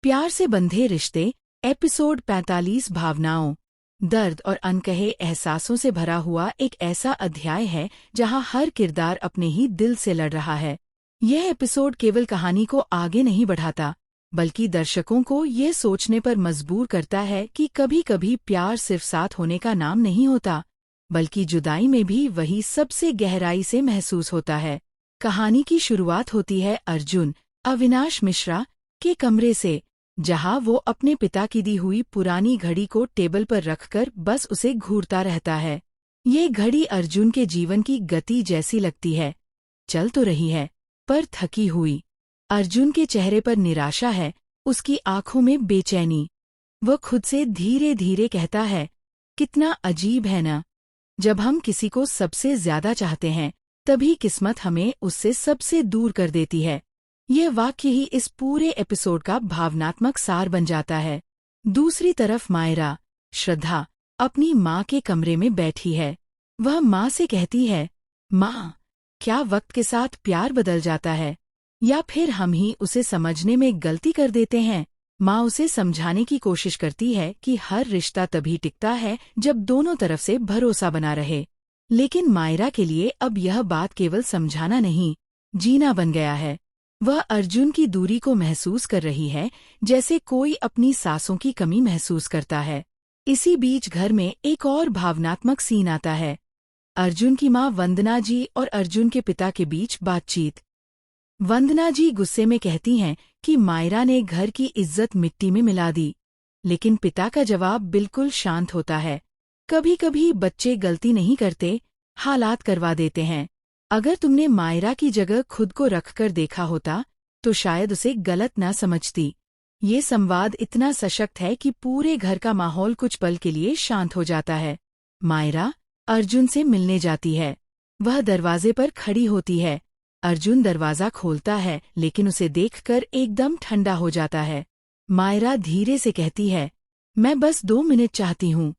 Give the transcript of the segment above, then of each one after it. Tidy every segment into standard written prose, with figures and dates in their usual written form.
प्यार से बंधे रिश्ते एपिसोड 45 भावनाओं, दर्द और अनकहे एहसासों से भरा हुआ एक ऐसा अध्याय है जहां हर किरदार अपने ही दिल से लड़ रहा है। यह एपिसोड केवल कहानी को आगे नहीं बढ़ाता, बल्कि दर्शकों को ये सोचने पर मजबूर करता है कि कभी-कभी प्यार सिर्फ साथ होने का नाम नहीं होता, बल्कि जुदाई में भी वही सबसे गहराई से महसूस होता है। कहानी की शुरुआत होती है अर्जुन, अविनाश मिश्रा के कमरे से, जहां वो अपने पिता की दी हुई पुरानी घड़ी को टेबल पर रखकर बस उसे घूरता रहता है। ये घड़ी अर्जुन के जीवन की गति जैसी लगती है। चल तो रही है, पर थकी हुई। अर्जुन के चेहरे पर निराशा है, उसकी आंखों में बेचैनी। वह खुद से धीरे धीरे कहता है, कितना अजीब है ना, जब हम किसी को सबसे ज्यादा चाहते हैं, तभी किस्मत हमें उससे सबसे दूर कर देती है। यह वाक्य ही इस पूरे एपिसोड का भावनात्मक सार बन जाता है। दूसरी तरफ मायरा, श्रद्धा, अपनी माँ के कमरे में बैठी है। वह माँ से कहती है, माँ, क्या वक्त के साथ प्यार बदल जाता है, या फिर हम ही उसे समझने में गलती कर देते हैं? माँ उसे समझाने की कोशिश करती है कि हर रिश्ता तभी टिकता है जब दोनों तरफ से भरोसा बना रहे। लेकिन मायरा के लिए अब यह बात केवल समझाना नहीं, जीना बन गया है। वह अर्जुन की दूरी को महसूस कर रही है, जैसे कोई अपनी सांसों की कमी महसूस करता है। इसी बीच घर में एक और भावनात्मक सीन आता है। अर्जुन की माँ वंदना जी और अर्जुन के पिता के बीच बातचीत। वंदना जी गुस्से में कहती हैं कि मायरा ने घर की इज्जत मिट्टी में मिला दी, लेकिन पिता का जवाब बिल्कुल शांत होता है। कभी कभी बच्चे गलती नहीं करते, हालात करवा देते हैं। अगर तुमने मायरा की जगह खुद को रखकर देखा होता, तो शायद उसे गलत न समझती। ये संवाद इतना सशक्त है कि पूरे घर का माहौल कुछ पल के लिए शांत हो जाता है। मायरा अर्जुन से मिलने जाती है। वह दरवाजे पर खड़ी होती है। अर्जुन दरवाजा खोलता है, लेकिन उसे देखकर एकदम ठंडा हो जाता है। मायरा धीरे से कहती है, मैं बस 2 मिनट चाहती हूँ।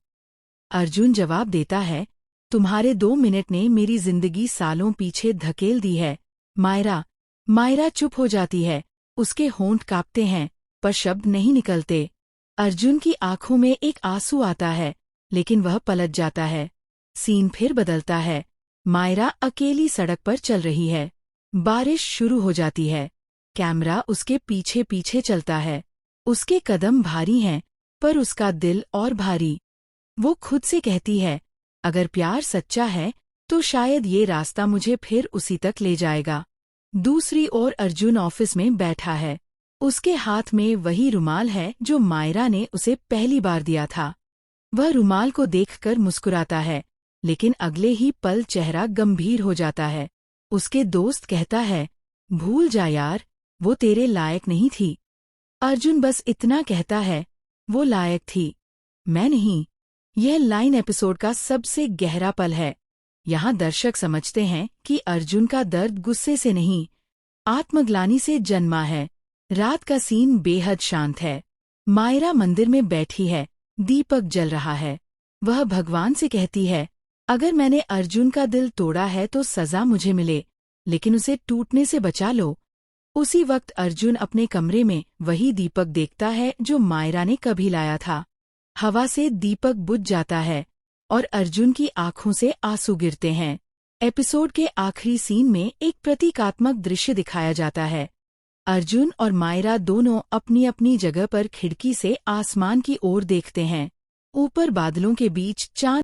अर्जुन जवाब देता है, तुम्हारे 2 मिनट ने मेरी जिंदगी सालों पीछे धकेल दी है। मायरा चुप हो जाती है। उसके होंठ कांपते हैं, पर शब्द नहीं निकलते। अर्जुन की आंखों में एक आंसू आता है, लेकिन वह पलट जाता है। सीन फिर बदलता है। मायरा अकेली सड़क पर चल रही है। बारिश शुरू हो जाती है। कैमरा उसके पीछे पीछे चलता है। उसके कदम भारी हैं, पर उसका दिल और भारी। वो खुद से कहती है, अगर प्यार सच्चा है, तो शायद ये रास्ता मुझे फिर उसी तक ले जाएगा। दूसरी ओर अर्जुन ऑफिस में बैठा है। उसके हाथ में वही रुमाल है जो मायरा ने उसे पहली बार दिया था। वह रुमाल को देखकर मुस्कुराता है, लेकिन अगले ही पल चेहरा गंभीर हो जाता है। उसके दोस्त कहता है, भूल जा यार, वो तेरे लायक नहीं थी। अर्जुन बस इतना कहता है, वो लायक थी, मैं नहीं। यह लाइन एपिसोड का सबसे गहरा पल है। यहाँ दर्शक समझते हैं कि अर्जुन का दर्द गुस्से से नहीं, आत्मग्लानि से जन्मा है। रात का सीन बेहद शांत है। मायरा मंदिर में बैठी है, दीपक जल रहा है। वह भगवान से कहती है, अगर मैंने अर्जुन का दिल तोड़ा है तो सजा मुझे मिले, लेकिन उसे टूटने से बचा लो। उसी वक्त अर्जुन अपने कमरे में वही दीपक देखता है जो मायरा ने कभी लाया था। हवा से दीपक बुझ जाता है और अर्जुन की आंखों से आंसू गिरते हैं। एपिसोड के आखिरी सीन में एक प्रतीकात्मक दृश्य दिखाया जाता है। अर्जुन और मायरा दोनों अपनी अपनी जगह पर खिड़की से आसमान की ओर देखते हैं। ऊपर बादलों के बीच चांद